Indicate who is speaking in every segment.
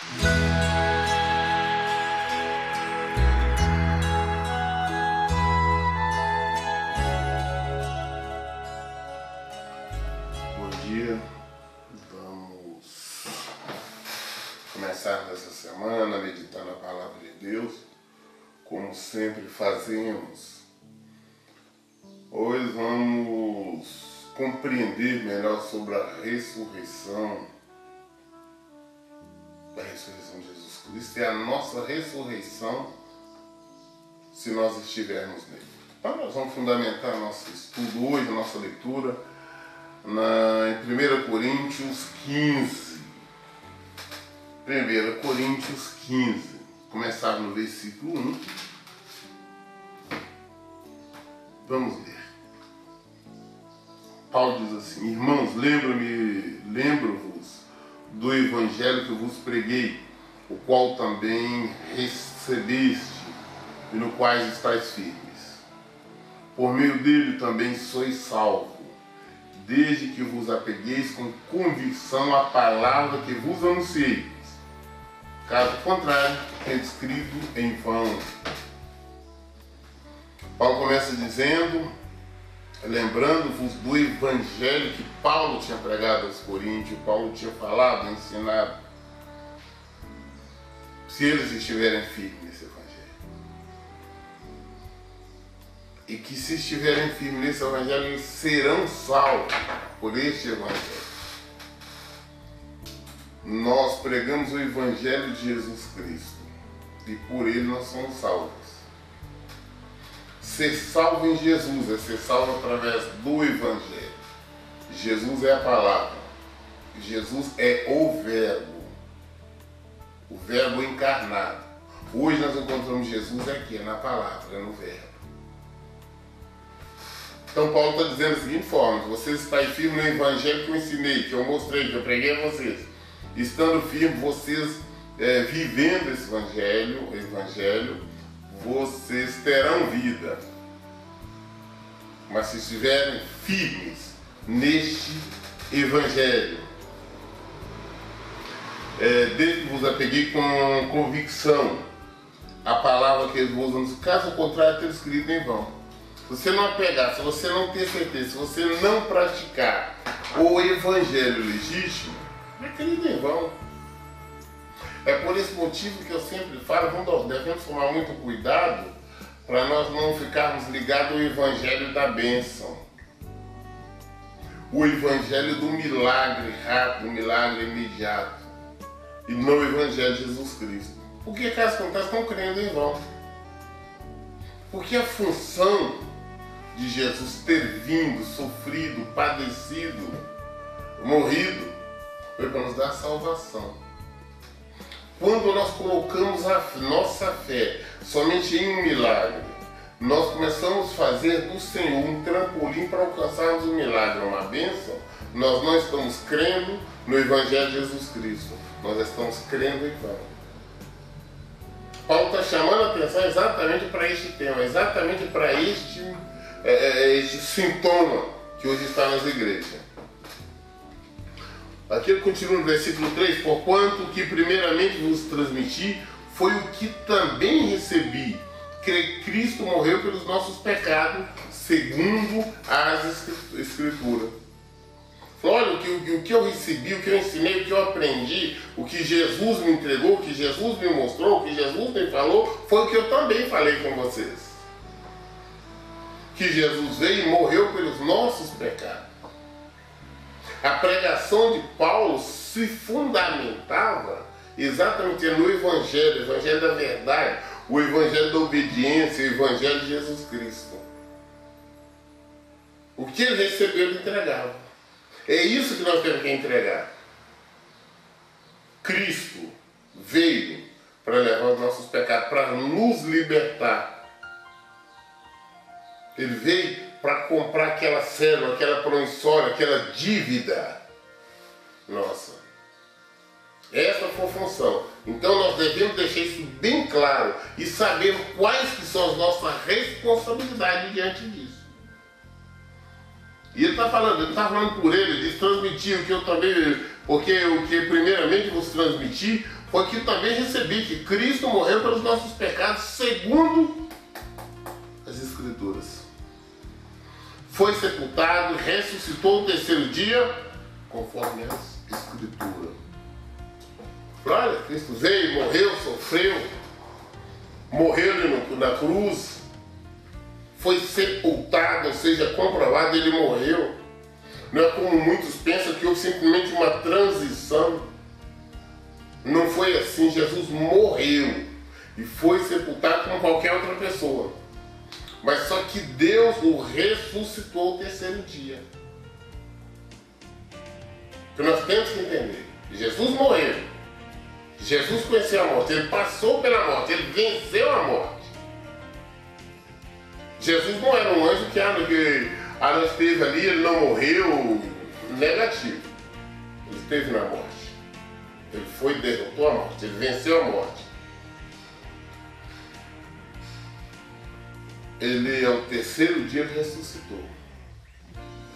Speaker 1: Bom dia, vamos começar nessa semana meditando a Palavra de Deus, como sempre fazemos. Hoje vamos compreender melhor sobre a ressurreição, de Jesus Cristo e a nossa ressurreição se nós estivermos nele. Então nós vamos fundamentar nosso estudo hoje, nossa leitura, em 1 Coríntios 15. 1 Coríntios 15. Começar no versículo 1. Vamos ler. Paulo diz assim: Irmãos, lembro-vos do evangelho que vos preguei, o qual também recebeste e no qual estáis firmes. Por meio dele também sois salvos, desde que vos apegueis com convicção à palavra que vos anunciei. Caso contrário, tem escrito em vão. Paulo começa dizendo, lembrando-vos do evangelho que Paulo tinha pregado aos Coríntios, Paulo tinha falado, ensinado. Se eles estiverem firmes nesse evangelho. E que se estiverem firmes nesse evangelho, eles serão salvos por este evangelho. Nós pregamos o evangelho de Jesus Cristo e por ele nós somos salvos. Ser salvo em Jesus é ser salvo através do evangelho. Jesus é a palavra. Jesus é o verbo encarnado. Hoje nós encontramos Jesus aqui, na palavra, no verbo. Então Paulo está dizendo da seguinte forma: vocês estão firmes no evangelho que eu ensinei, que eu mostrei, que eu preguei a vocês. Estando firmes, vocês vivendo esse evangelho, vocês terão vida. Mas se estiverem firmes neste evangelho, desde que vos apeguei com convicção a palavra que vos anunciei, caso contrário, ter escrito em vão. Se você não apegar, se você não ter certeza, se você não praticar o evangelho legítimo, é escrito em vão. É por esse motivo que eu sempre falo, devemos tomar muito cuidado para nós não ficarmos ligados ao evangelho da bênção. O evangelho do milagre rápido, do milagre imediato. E não o evangelho de Jesus Cristo. Porque caso contrário, estão crendo em vão. Porque a função de Jesus ter vindo, sofrido, padecido, morrido, foi para nos dar salvação. Quando nós colocamos a nossa fé somente em um milagre, nós começamos a fazer do Senhor um trampolim para alcançarmos o milagre, uma bênção. Nós não estamos crendo no Evangelho de Jesus Cristo, nós estamos crendo em vão. Paulo está chamando a atenção exatamente para este tema, exatamente para este sintoma que hoje está nas igrejas. Aqui ele continua no versículo 3, porquanto o que primeiramente vos transmiti foi o que também recebi, que Cristo morreu pelos nossos pecados, segundo as Escrituras. Olha, o que eu recebi, o que eu ensinei, o que eu aprendi, o que Jesus me entregou, o que Jesus me mostrou, o que Jesus me falou, foi o que eu também falei com vocês. Que Jesus veio e morreu pelos nossos pecados. A pregação de Paulo se fundamentava exatamente no Evangelho, o Evangelho da verdade, o Evangelho da obediência, o Evangelho de Jesus Cristo. O que ele recebeu, ele entregava. É isso que nós temos que entregar. Cristo veio para levar os nossos pecados, para nos libertar. Ele veio para comprar aquela célula, aquela promissória, aquela dívida nossa. Essa foi a função. Então nós devemos deixar isso bem claro e saber quais que são as nossas responsabilidades diante disso. E ele está falando, ele está falando por ele, diz transmitir o que eu também, porque o que primeiramente vos transmiti foi que também recebi, que Cristo morreu pelos nossos pecados, segundo as Escrituras. Foi sepultado, ressuscitou o terceiro dia, conforme as Escrituras. Olha, Cristo veio, morreu, sofreu, morreu na cruz, foi sepultado, ou seja, comprovado, ele morreu. Não é como muitos pensam que houve simplesmente uma transição. Não foi assim, Jesus morreu e foi sepultado como qualquer outra pessoa. Mas só que Deus o ressuscitou o terceiro dia. Que nós temos que entender. Jesus morreu. Jesus conheceu a morte, ele passou pela morte, ele venceu a morte. Jesus não era um anjo que não esteve ali, ele não morreu, negativo. Ele esteve na morte. Ele foi e derrotou a morte, ele venceu a morte. Ele, ao terceiro dia, ele ressuscitou.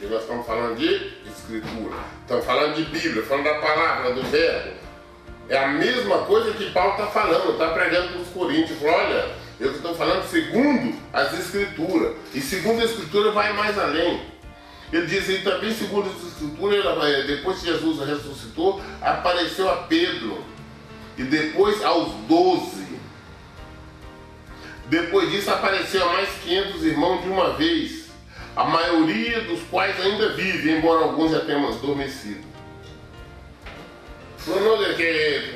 Speaker 1: E nós estamos falando de Escritura, estamos falando de Bíblia, falando da palavra, do verbo. É a mesma coisa que Paulo está falando, está pregando para os Coríntios. Falou, olha, eu estou falando segundo as Escrituras. E segundo a Escritura vai mais além. Ele diz aí também, segundo as Escrituras, depois que Jesus ressuscitou, apareceu a Pedro. E depois aos 12. Depois disso apareceu a mais 500 irmãos de uma vez. A maioria dos quais ainda vive, embora alguns já tenham adormecido.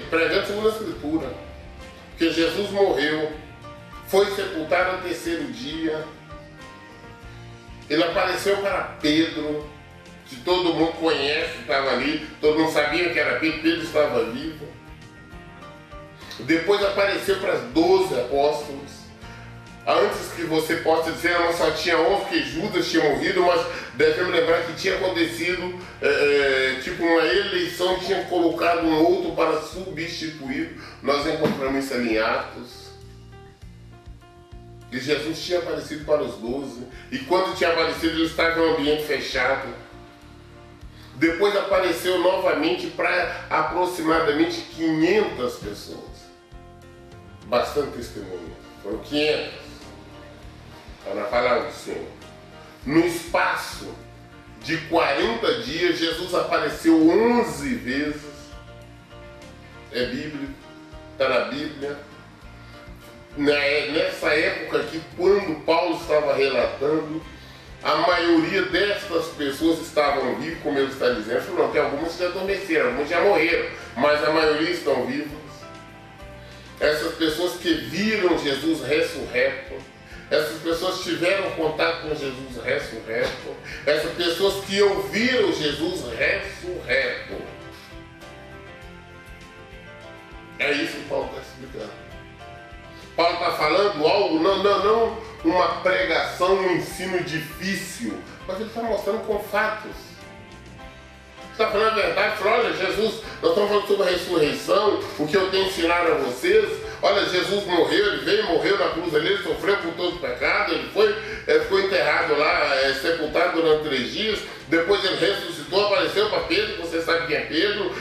Speaker 1: Pregando segundo a Escritura. Porque Jesus morreu, foi sepultado no terceiro dia. Ele apareceu para Pedro, que todo mundo conhece, que estava ali, todo mundo sabia que era Pedro, Pedro estava vivo. Depois apareceu para os 12 apóstolos. Antes que você possa dizer, ela só tinha 11, porque Judas tinha morrido, mas devemos lembrar que tinha acontecido tipo uma eleição, tinha colocado um outro para substituir. Nós encontramos isso ali em Atos. E Jesus tinha aparecido para os 12. E quando tinha aparecido, ele estava em um ambiente fechado. Depois apareceu novamente para aproximadamente 500 pessoas. Bastante testemunho. Foram 500. Está na palavra do Senhor. No espaço de 40 dias, Jesus apareceu 11 vezes. É bíblico. Está na Bíblia. Nessa época aqui, quando Paulo estava relatando, a maioria destas pessoas estavam vivas, como ele está dizendo. Ele falou, não, tem algumas que já adormeceram, alguns já morreram, mas a maioria estão vivas. Essas pessoas que viram Jesus ressurreto, essas pessoas tiveram contato com Jesus ressurreto, essas pessoas que ouviram Jesus ressurreto. É isso que Paulo está explicando. Paulo está falando algo, não uma pregação, um ensino difícil, mas ele está mostrando com fatos. Está falando a verdade, fala, olha, Jesus, nós estamos falando sobre a ressurreição, o que eu tenho ensinado a vocês. Olha, Jesus morreu, ele veio, morreu na cruz ali, ele sofreu por todo o pecado, ele ficou enterrado lá, sepultado durante 3 dias, depois ele ressuscitou, apareceu para Pedro, você sabe quem é Pedro,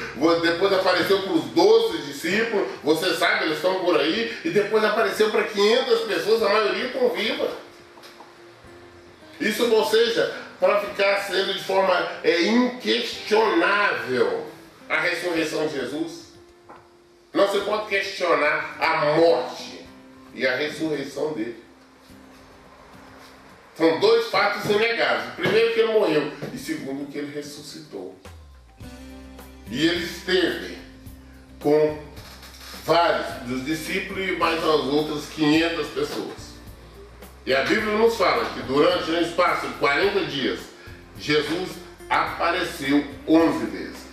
Speaker 1: depois apareceu para os 12 discípulos, você sabe, eles estão por aí, e depois apareceu para 500 pessoas, a maioria estão vivas. Isso, ou seja, para ficar sendo de forma inquestionável a ressurreição de Jesus. Não se pode questionar a morte e a ressurreição dele. São 2 fatos inegáveis. Primeiro, que ele morreu, e segundo, que ele ressuscitou. E ele esteve com vários dos discípulos e mais as outras 500 pessoas. E a Bíblia nos fala que durante um espaço de 40 dias, Jesus apareceu 11 vezes.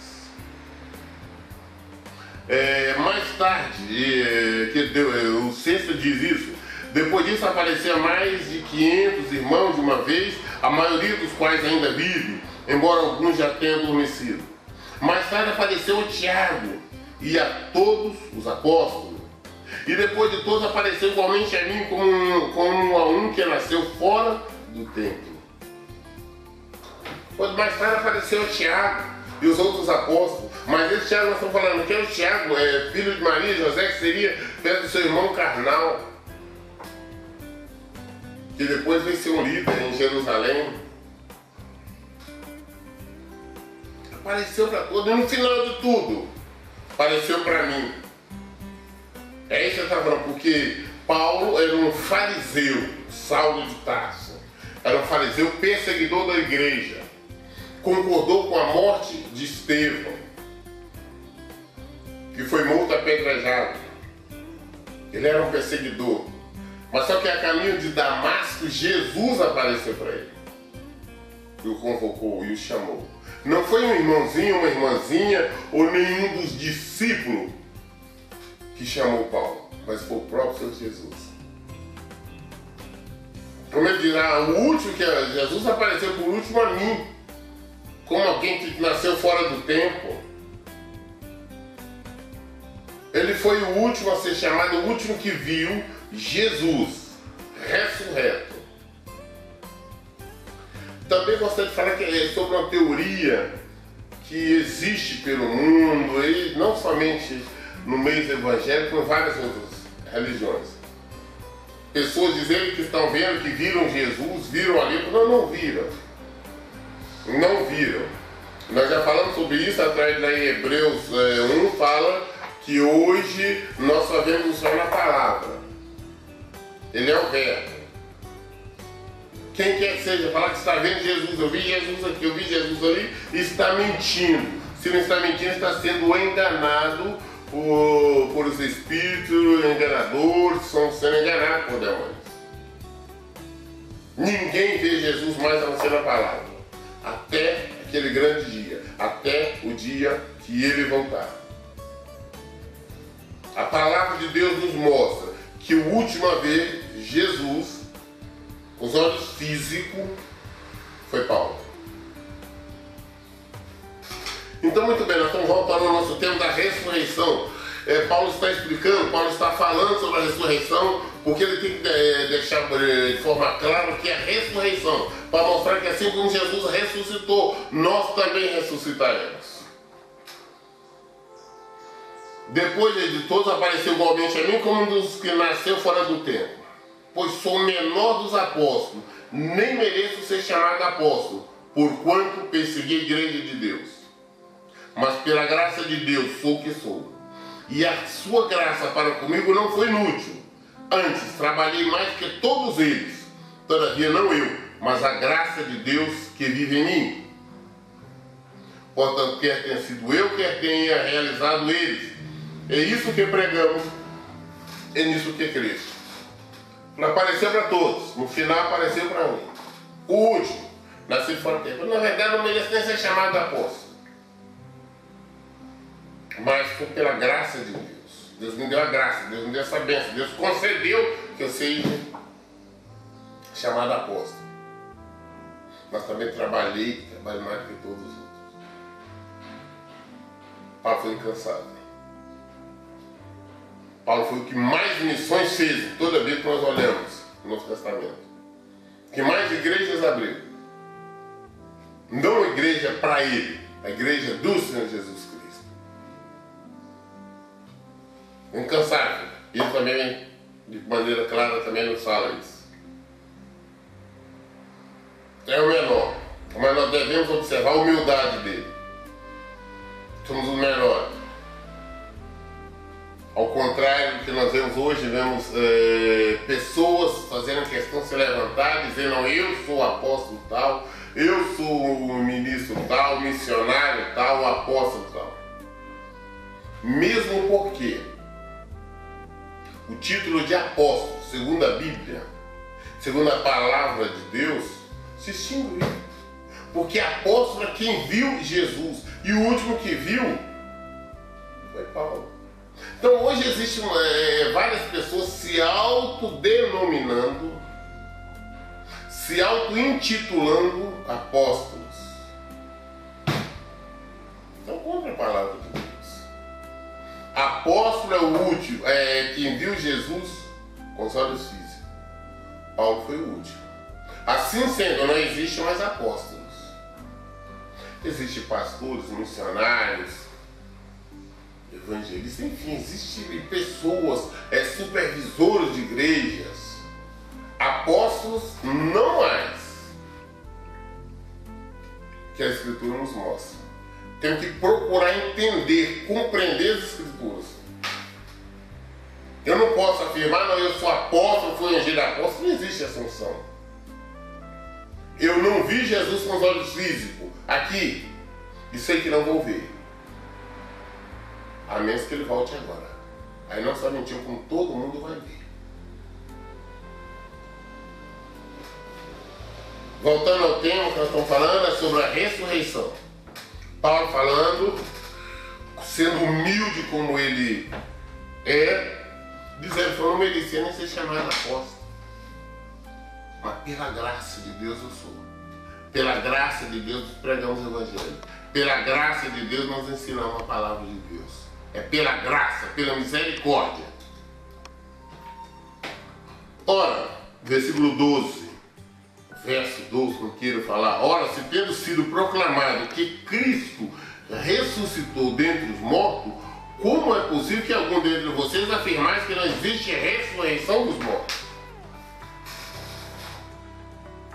Speaker 1: Mais tarde, o Sexto diz isso, depois disso apareceram mais de 500 irmãos de uma vez, a maioria dos quais ainda vive, embora alguns já tenham adormecido. Mais tarde apareceu a Tiago e a todos os apóstolos. E depois de todos apareceu igualmente a mim como a um que nasceu fora do templo. Depois mais tarde apareceu a Tiago. e os outros apóstolos. Mas esse Tiago nós estamos falando que é o Tiago, filho de Maria, José, que seria perto do seu irmão carnal, que depois veio ser um líder em Jerusalém. Apareceu para todos, e no final de tudo, apareceu para mim. É isso que eu estava falando, porque Paulo era um fariseu, Saulo de Tarso. Era um fariseu perseguidor da igreja. Concordou com a morte de Estevão, que foi morto apedrejado. Ele era um perseguidor. Mas só que a caminho de Damasco, Jesus apareceu para ele. E o convocou e o chamou. Não foi um irmãozinho, uma irmãzinha ou nenhum dos discípulos que chamou Paulo, mas foi o próprio Senhor Jesus. Como ele dirá, o último que Jesus apareceu por último a mim, como alguém que nasceu fora do tempo. Ele foi o último a ser chamado, o último que viu Jesus ressurreto. Também gostaria de falar sobre uma teoria que existe pelo mundo, e não somente no meio evangélico, em várias outras religiões. Pessoas dizendo que estão vendo, que viram Jesus, viram ali, não viram. Não viram. Nós já falamos sobre isso atrás lá em Hebreus 1, fala que hoje nós só vemos o Senhor na palavra. Ele é o verbo. Quem quer que seja, falar que está vendo Jesus, eu vi Jesus aqui, eu vi Jesus ali, está mentindo. Se não está mentindo, está sendo enganado por os espíritos enganadores, estão sendo enganados por demônios. Ninguém vê Jesus mais a não ser na palavra. Até aquele grande dia, até o dia que ele voltar. A palavra de Deus nos mostra que a última vez Jesus, com os olhos físicos, foi Paulo. Então, muito bem, nós estamos voltando ao nosso tema da ressurreição. Paulo está explicando, Paulo está falando sobre a ressurreição, porque ele tem que deixar de forma clara o que é a ressurreição, para mostrar que assim como Jesus ressuscitou, nós também ressuscitaremos. Depois de todos apareceu igualmente a mim como um dos que nasceu fora do tempo, pois sou o menor dos apóstolos, nem mereço ser chamado apóstolo, porquanto persegui a igreja de Deus. Mas pela graça de Deus sou o que sou. E a sua graça para comigo não foi inútil. Antes, trabalhei mais que todos eles. Todavia, não eu, mas a graça de Deus que vive em mim. Portanto, quer tenha sido eu, quer tenha realizado eles. É isso que pregamos, é nisso que cremos. Apareceu para todos, no final apareceu para mim. O último, nascido fora do tempo. Na verdade, não merecia nem ser chamado de apóstolo. Mas foi pela graça de Deus. Deus me deu a graça, Deus me deu essa bênção. Deus concedeu que eu seja chamado apóstolo. Mas também trabalho mais do que todos os outros. Paulo foi incansável. Paulo foi o que mais missões fez toda vez que nós olhamos no Novo Testamento. Que mais igrejas abriu. Não a igreja para ele, a igreja do Senhor Jesus Cristo. Incansável. Ele também, de maneira clara, também nos fala isso. É o menor. Mas nós devemos observar a humildade dele. Somos os menores. Ao contrário do que nós vemos hoje, vemos pessoas fazendo questão de se levantar, dizendo, não, eu sou o apóstolo tal, eu sou o ministro tal, o missionário tal, o apóstolo tal. Mesmo porque o título de apóstolo, segundo a Bíblia, segundo a palavra de Deus, se extinguiu. Porque apóstolo é quem viu Jesus, e o último que viu foi Paulo. Então hoje existem várias pessoas se autodenominando, se auto-intitulando apóstolos. Então contra a palavra de Deus. Apóstolo é o último, quem viu Jesus com os olhos físicos. Paulo foi o último. Assim sendo, não existe mais apóstolos. Existem pastores, missionários, evangelistas, enfim, existem pessoas, supervisores de igrejas, apóstolos, não mais, que a Escritura nos mostra. Temos que procurar entender, compreender as Escrituras. Eu não posso afirmar, não, eu sou apóstolo, fui ungido apóstolo, não existe assunção. Eu não vi Jesus com os olhos físicos aqui e sei que não vou ver. A menos que ele volte agora. Aí nós só mentimos como todo mundo vai ver. Voltando ao tema que nós estamos falando, é sobre a ressurreição. Paulo falando, sendo humilde como ele é, dizendo que eu não merecia nem ser chamado apóstolo. Mas pela graça de Deus eu sou. Pela graça de Deus nós pregamos o Evangelho. Pela graça de Deus nós ensinamos a palavra de Deus. É pela graça, pela misericórdia. Ora, versículo 12, verso 12, não quero falar. Ora, se tendo sido proclamado que Cristo ressuscitou dentre os mortos, como é possível que algum dentre vocês afirmasse que não existe ressurreição dos mortos?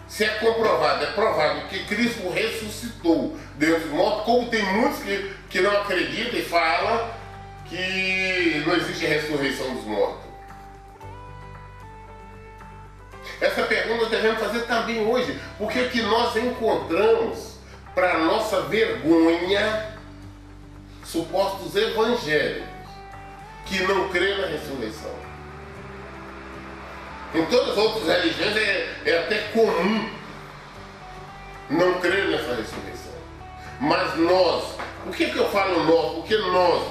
Speaker 1: Se é comprovado, é provado que Cristo ressuscitou dentre os mortos, como tem muitos que não acreditam e falam que não existe ressurreição dos mortos. Essa pergunta devemos fazer também hoje, porque o que nós encontramos, para nossa vergonha, supostos evangélicos que não creem na ressurreição. Em todas as outras religiões é até comum não crer nessa ressurreição. Mas nós, por que eu falo nós? Porque nós,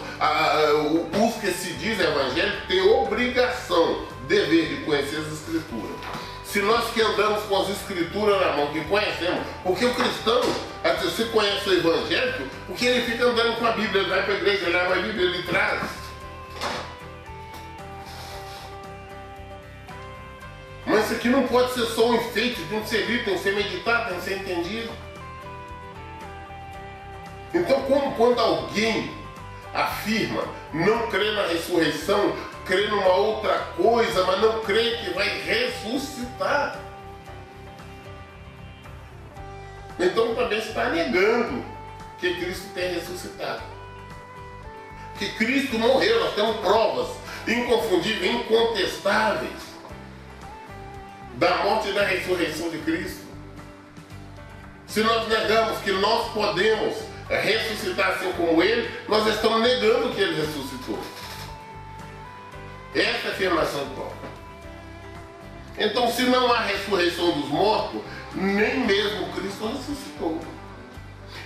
Speaker 1: os que se dizem evangélicos, têm obrigação, dever de conhecer as Escrituras. Se nós que andamos com as Escrituras na mão, que conhecemos, porque o cristão, se conhece o evangélico, porque ele fica andando com a Bíblia, ele vai para a igreja, ele leva a Bíblia, ele traz. Mas isso aqui não pode ser só um enfeite, tem que ser lido, tem que ser meditado, tem que ser entendido. Então, como quando alguém afirma não crê na ressurreição, crê numa outra coisa, mas não crê que vai ressuscitar, então também está negando que Cristo tem ressuscitado. Que Cristo morreu, nós temos provas inconfundíveis, incontestáveis da morte e da ressurreição de Cristo. Se nós negamos que nós podemos ressuscitar assim como Ele, nós estamos negando que Ele ressuscitou. Essa é a afirmação de Paulo. Então, se não há ressurreição dos mortos, nem mesmo Cristo ressuscitou.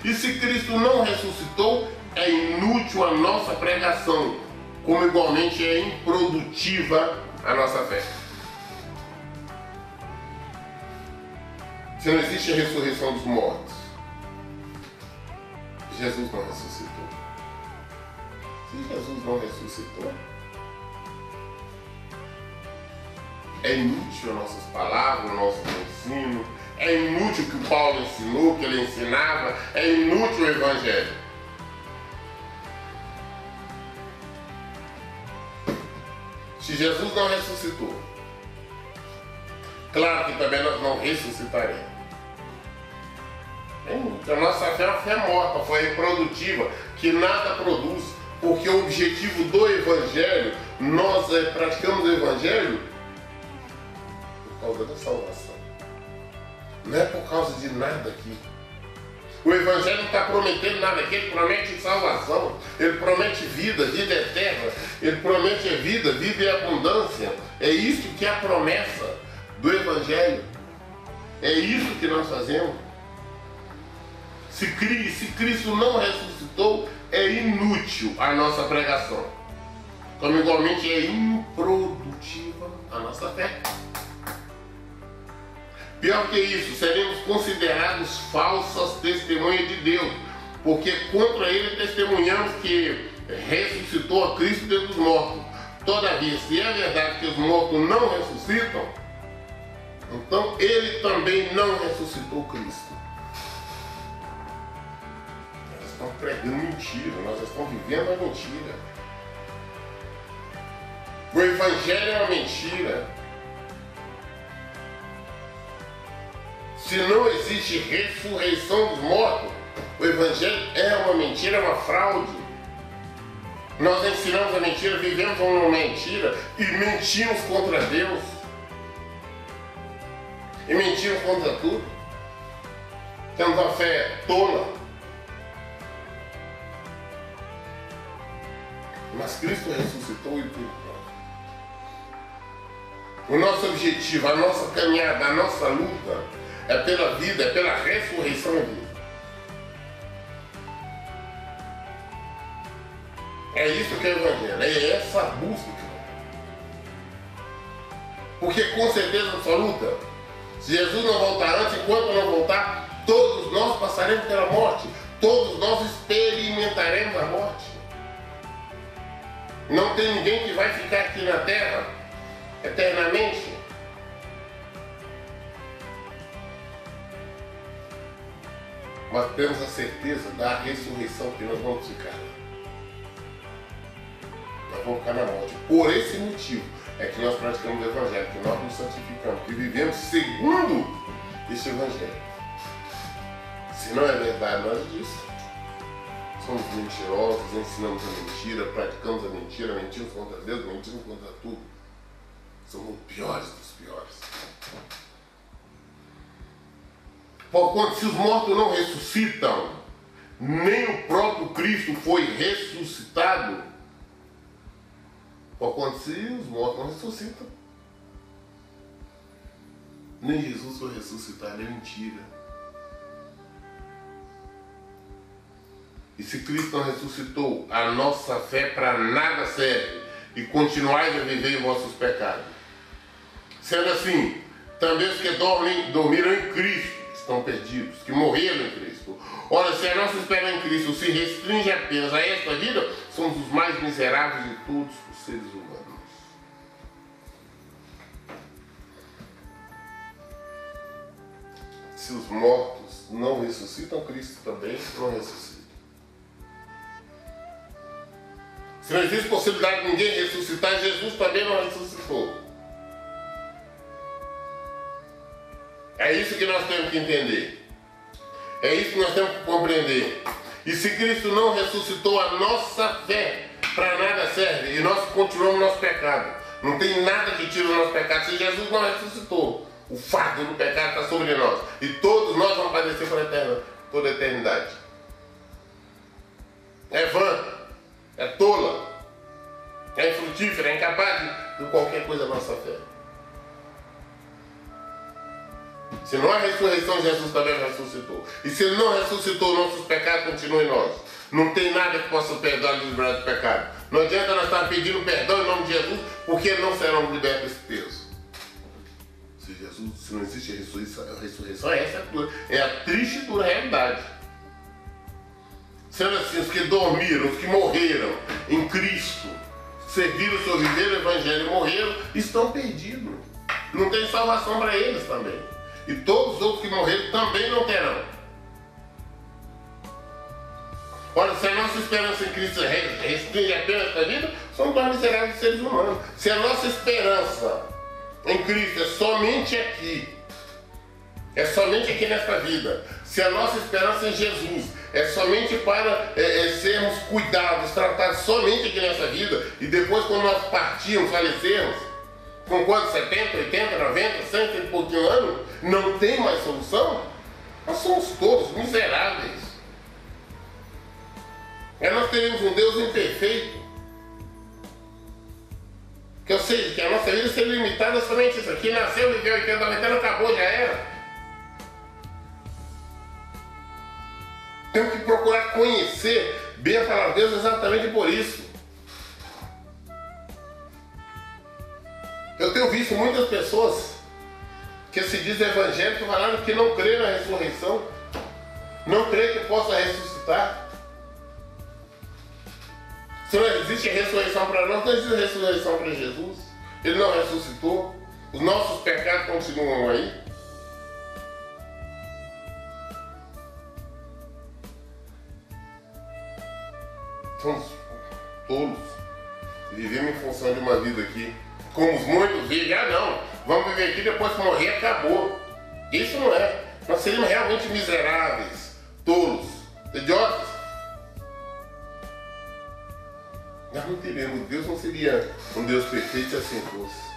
Speaker 1: E se Cristo não ressuscitou, é inútil a nossa pregação, como igualmente é improdutiva a nossa fé. Se não existe a ressurreição dos mortos, Jesus não ressuscitou. Se Jesus não ressuscitou, é inútil as nossas palavras, o nosso ensino, é inútil o que o Paulo ensinou, o que ele ensinava, é inútil o Evangelho. Se Jesus não ressuscitou, claro que também nós não ressuscitaremos. A nossa fé é uma fé morta, foi improdutiva, que nada produz, porque o objetivo do Evangelho, nós praticamos o Evangelho por causa da salvação. Não é por causa de nada aqui. O Evangelho não está prometendo nada aqui, ele promete salvação, ele promete vida, vida eterna, ele promete vida, vida e abundância. É isso que é a promessa do Evangelho. É isso que nós fazemos. Se Cristo não ressuscitou, é inútil a nossa pregação. Como igualmente é improdutiva a nossa fé. Pior que isso, seremos considerados falsas testemunhas de Deus, porque contra Ele testemunhamos que ressuscitou a Cristo dentre os mortos. Todavia, se é verdade que os mortos não ressuscitam, então Ele também não ressuscitou Cristo. estão pregando mentira, nós já estamos vivendo a mentira. O Evangelho é uma mentira. Se não existe ressurreição dos mortos, o Evangelho é uma mentira, é uma fraude. Nós ensinamos a mentira, vivemos uma mentira e mentimos contra Deus. E mentimos contra tudo. Temos uma fé tola. Mas Cristo ressuscitou e tudo. O nosso objetivo, a nossa caminhada, a nossa luta é pela vida, é pela ressurreição e vida. É isso que é o Evangelho, é essa busca. Porque com certeza absoluta, se Jesus não voltar antes, enquanto não voltar, todos nós passaremos pela morte, todos nós experimentaremos a morte. Não tem ninguém que vai ficar aqui na terra eternamente. Mas temos a certeza da ressurreição que nós vamos ficar. Nós vamos ficar na morte. Por esse motivo é que nós praticamos o Evangelho, que nós nos santificamos, que vivemos segundo esse Evangelho. Se não é verdade, nós disso. Somos mentirosos, ensinamos a mentira, praticamos a mentira, mentimos contra Deus, mentimos contra tudo. Somos piores dos piores. Porquanto se os mortos não ressuscitam, nem o próprio Cristo foi ressuscitado. Porquanto se os mortos não ressuscitam, nem Jesus foi ressuscitado, é mentira. E se Cristo não ressuscitou, a nossa fé para nada serve, e continuais a viver em vossos pecados. Sendo assim, também os que dormiram em Cristo estão perdidos, que morreram em Cristo. Ora, se a nossa esperança em Cristo se restringe apenas a esta vida, somos os mais miseráveis de todos os seres humanos. Se os mortos não ressuscitam, Cristo também não ressuscita. Se não existe possibilidade de ninguém ressuscitar, Jesus também não ressuscitou. É isso que nós temos que entender. É isso que nós temos que compreender. E se Cristo não ressuscitou, a nossa fé para nada serve. E nós continuamos no nosso pecado. Não tem nada que tire o nosso pecado. Se Jesus não ressuscitou, o fardo do pecado está sobre nós. E todos nós vamos padecer por toda a eternidade. É vã, é tola, é infrutífera, é incapaz de qualquer coisa da nossa fé. Se não há ressurreição, Jesus também ressuscitou. E se Ele não ressuscitou, nossos pecados continuam em nós. Não tem nada que possa perdoar e livrar do pecado. Não adianta nós estar pedindo perdão em nome de Jesus, porque não serão libertos desse peso. Se não existe a ressurreição, essa é a triste e dura realidade. Sendo assim, os que dormiram, os que morreram em Cristo, serviram o seu viver, o Evangelho e morreram, estão perdidos. Não tem salvação para eles também. E todos os outros que morreram também não terão. Olha, se a nossa esperança em Cristo restringe apenas esta vida, somos nós miseráveis seres humanos. Se a nossa esperança em Cristo é somente aqui nesta vida, se a nossa esperança em Jesus é somente para sermos cuidados, tratados somente aqui nessa vida, e depois quando nós partirmos, falecermos, com quantos? 70, 80, 90, 100 e pouquinho anos, não tem mais solução? Nós somos todos miseráveis. Nós teremos um Deus imperfeito. Que eu sei que a nossa vida seria limitada a somente isso aqui. Nasceu, viveu 80, 90 anos, acabou, já era. Temos que procurar conhecer bem a palavra de Deus exatamente por isso. Eu tenho visto muitas pessoas que se dizem evangélicos falando que não crê na ressurreição, não crê que possa ressuscitar. Se não existe ressurreição para nós, não existe ressurreição para Jesus. Ele não ressuscitou. Os nossos pecados continuam aí. Somos tolos. Vivemos em função de uma vida aqui. Como os muitos vivem, não, vamos viver aqui, depois que morrer, acabou. Isso não é. Nós seríamos realmente miseráveis, tolos, idiotas. Nós não teríamos. Deus não seria um Deus perfeito se assim fosse.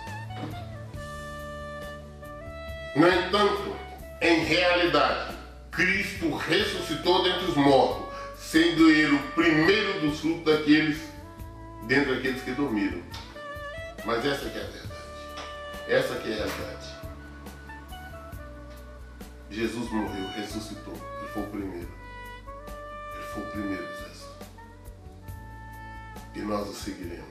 Speaker 1: No entanto, em realidade, Cristo ressuscitou dentre os mortos, sendo ele o primeiro dos frutos dentre aqueles que dormiram. Mas essa que é a verdade. Essa que é a realidade. Jesus morreu, ressuscitou. Ele foi o primeiro. Ele foi o primeiro dos restos. E nós o seguiremos.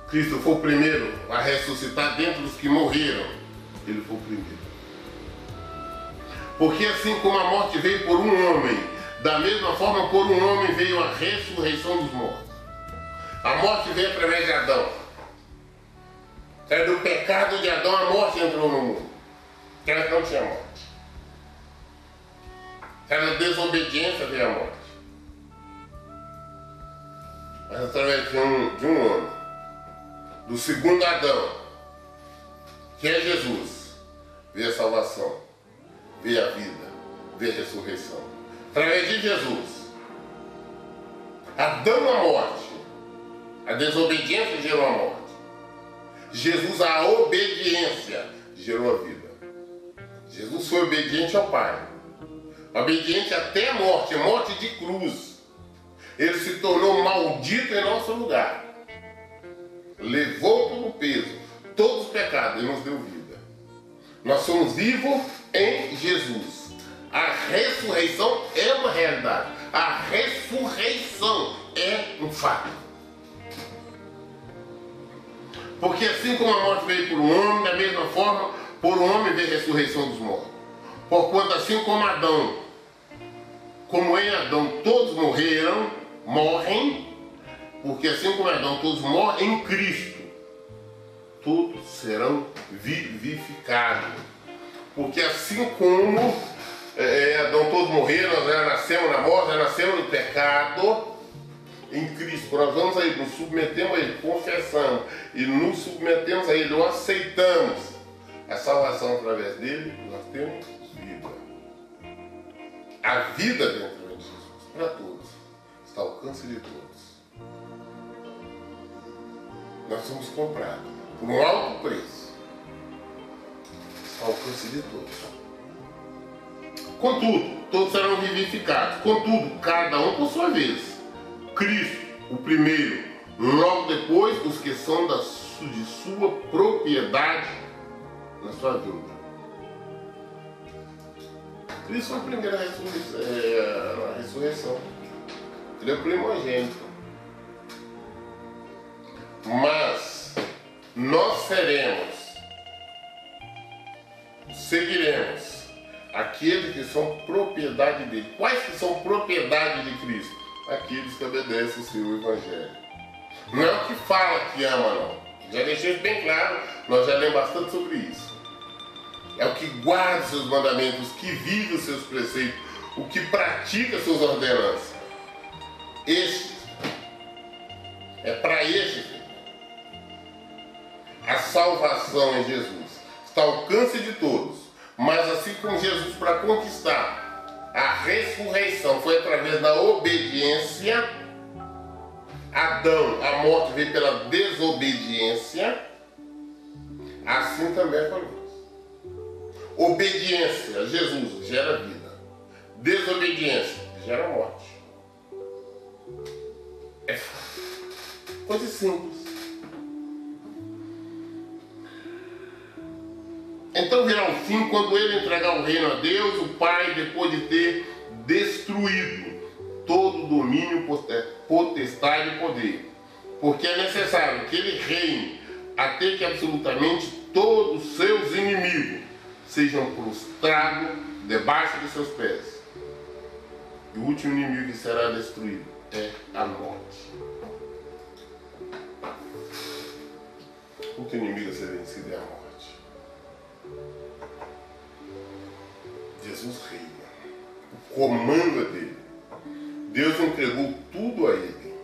Speaker 1: Cristo foi o primeiro a ressuscitar dentre os que morreram. Ele foi o primeiro. Porque assim como a morte veio por um homem, da mesma forma por um homem veio a ressurreição dos mortos. A morte veio através de Adão. É do pecado de Adão a morte entrou no mundo. Porque antes não tinha morte. Era da desobediência veio a morte. Mas através de um homem, do segundo Adão, que é Jesus, veio a salvação, veio a vida, veio a ressurreição. Através de Jesus, Adão a morte, a desobediência gerou a morte. Jesus, a obediência, gerou a vida. Jesus foi obediente ao Pai. Obediente até a morte de cruz. Ele se tornou maldito em nosso lugar. Levou todo o peso, todos os pecados e nos deu vida. Nós somos vivos em Jesus. A ressurreição é uma realidade. A ressurreição é um fato. Porque assim como a morte veio por um homem, da mesma forma, por um homem veio a ressurreição dos mortos. Porquanto assim como Adão, como em Adão todos morrem, porque assim como Adão todos morrem, em Cristo todos serão vivificados. Porque assim como Adão todos morreram, nós já nascemos na morte, já nascemos no pecado, em Cristo, nós vamos a Ele, nos submetemos a Ele, confessamos e nos submetemos a Ele, ou aceitamos a salvação através dele, nós temos vida. A vida dentro de Jesus, para todos, está ao alcance de todos. Nós somos comprados por um alto preço, está ao alcance de todos. Contudo, todos serão vivificados, contudo, cada um por sua vez. Cristo, o primeiro, logo depois os que são de sua propriedade na sua vinda. Cristo foi a primeira ressurreição. Ele é o primogênito. Mas nós seguiremos aqueles que são propriedade dele. Quais que são propriedade de Cristo? Aqueles que obedecem o seu Evangelho. Não é o que fala que ama, não. Já deixei isso bem claro, nós já lemos bastante sobre isso. É o que guarda os seus mandamentos, que vive os seus preceitos, o que pratica suas ordenanças. Este é para este a salvação em Jesus. Está ao alcance de todos. Mas assim como Jesus, para conquistar a ressurreição foi através da obediência, Adão, a morte veio pela desobediência, assim também é para nós. Obediência a Jesus gera vida. Desobediência gera morte. É coisa simples. Então virá o fim quando ele entregar o reino a Deus, o Pai, depois de ter destruído todo o domínio, potestade e poder. Porque é necessário que ele reine até que absolutamente todos os seus inimigos sejam prostrados debaixo de seus pés. E o último inimigo que será destruído é a morte. O último inimigo a ser vencido é a morte. Jesus reina. O comando é dele. Deus entregou tudo a ele.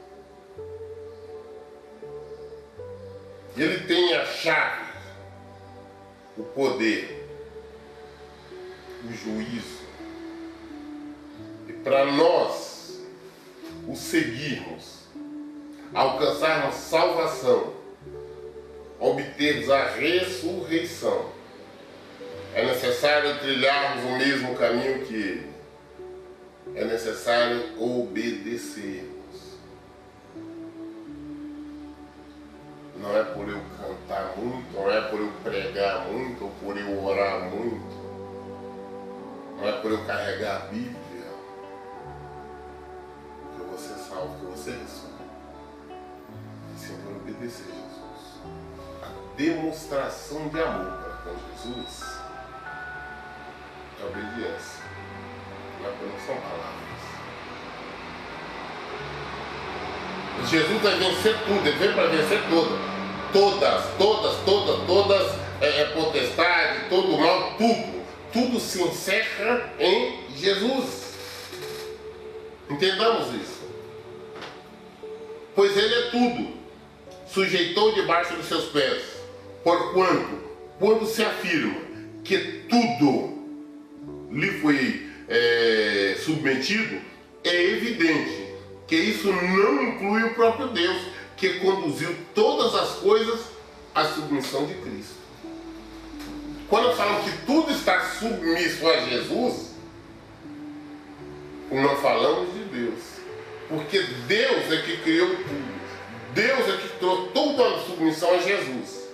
Speaker 1: Ele tem a chave, o poder, o juízo. E para nós o seguirmos, alcançarmos salvação, obtermos a ressurreição, é necessário trilharmos o mesmo caminho que ele. É necessário obedecermos. Não é por eu cantar muito, não é por eu pregar muito, ou por eu orar muito, não é por eu carregar a Bíblia que eu vou ser salvo, que eu vou ser ressurreto. E sim por obedecer Jesus. A demonstração de amor para com Jesus é obediência. Não são palavras. Jesus vai vencer tudo, ele veio para vencer todas potestades, todo o mal, tudo se encerra em Jesus. Entendamos isso. Pois ele é tudo, sujeitou debaixo dos seus pés, porquanto, quando se afirma que tudo lhe foi submetido, é evidente que isso não inclui o próprio Deus, que conduziu todas as coisas à submissão de Cristo. Quando falamos que tudo está submisso a Jesus, não falamos de Deus, porque Deus é que criou tudo. Deus é que trouxe toda a submissão a Jesus.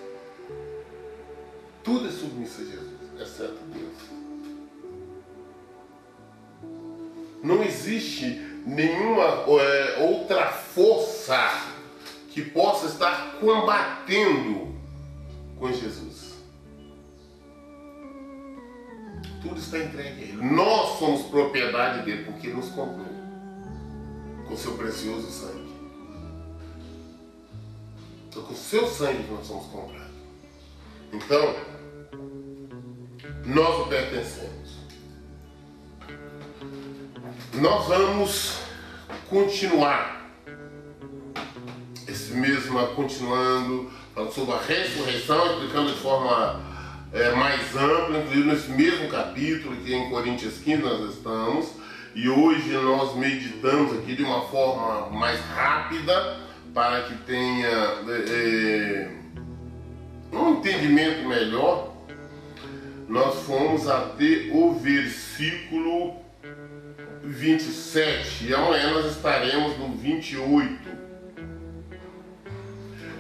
Speaker 1: Tudo é submisso a Jesus, exceto Deus. Não existe nenhuma outra força que possa estar combatendo com Jesus. Tudo está entregue a Ele. Nós somos propriedade dele porque Ele nos comprou com seu precioso sangue. Então, com o seu sangue que nós somos comprados. Então, nós o pertencemos. Nós vamos continuar continuando falando sobre a ressurreição, explicando de forma mais ampla, inclusive nesse mesmo capítulo que em Coríntios 15 nós estamos, e hoje nós meditamos aqui de uma forma mais rápida para que tenha um entendimento melhor. Nós fomos até o versículo 27 e amanhã nós estaremos no 28.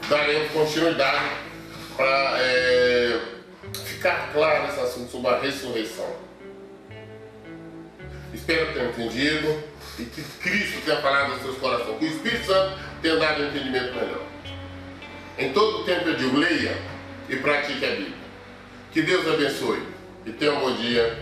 Speaker 1: Daremos continuidade para ficar claro esse assunto sobre a ressurreição. Espero ter entendido e que Cristo tenha falado nos seus corações, que o Espírito Santo tenha dado um entendimento melhor. Em todo o tempo eu digo, leia e pratique a Bíblia. Que Deus abençoe e tenha um bom dia.